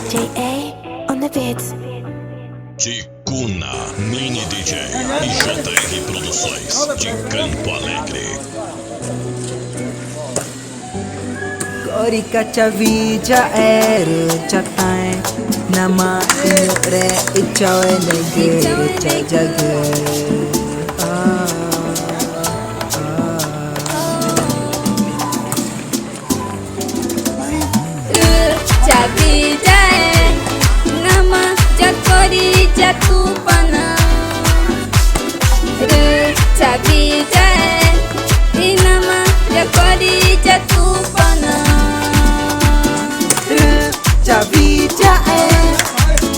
J.A. on the beat. Ticuna Mini DJ e JR Produções de Campo Alegre. Gori kaca vija catai nama inyore icawe negeri cajaga. Cabijae nama jakori jatuh panah. Cabijae nama jakori jatuh panah. Cabijae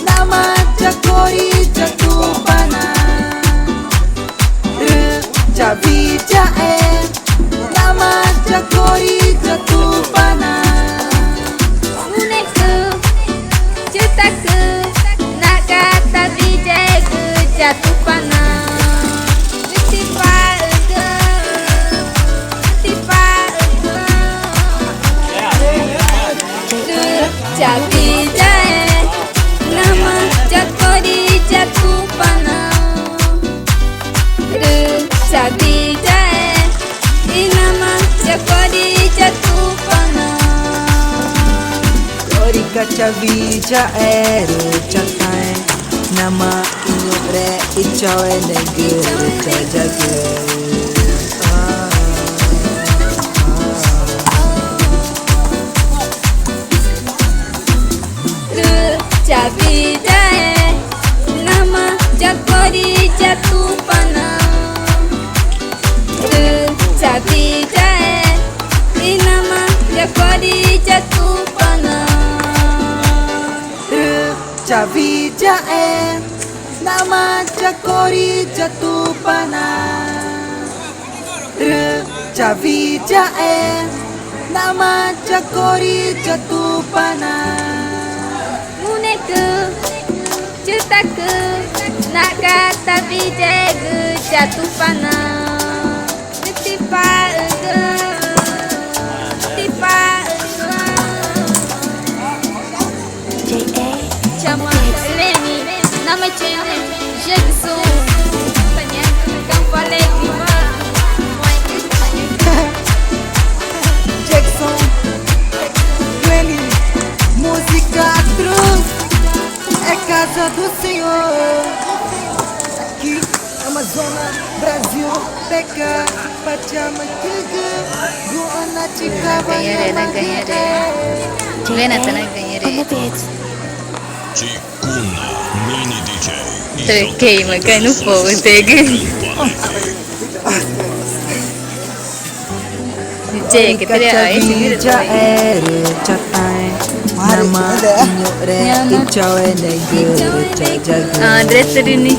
nama jakori jatuh panah. Cabijae nama jakori jatuh panah. Jatuh panah, Cabijae nama jakori jatuh panah. Cabijae nama jakori jatuh panah. Gori kaca vija catai nama inyore icawe negeri cajaga. Cabijae nama jakori jatuh panah. Cabijae nama jakori jatuh panah. Cabijae nama jakori jatuh panah. Cabijae nama jakori jatuh panah. Muneku ceritaku nak kata bijae jatuh panah. Tipa J.A. Chama Leni, nama cene Jackson. Tanya Campo Alegre. Jackson, Leni, música cruz, é casa do Senhor. Aqui, Amazonas, Brasil, Teca, Pachama, Kiga, Guana, Ticaba, J.A. on the beat. Ticuna Mini DJ e Você queima, cai no fogo, pega. DJ, que teria esse vídeo catai nama inyore icawe negeri cajaga. Dress ini.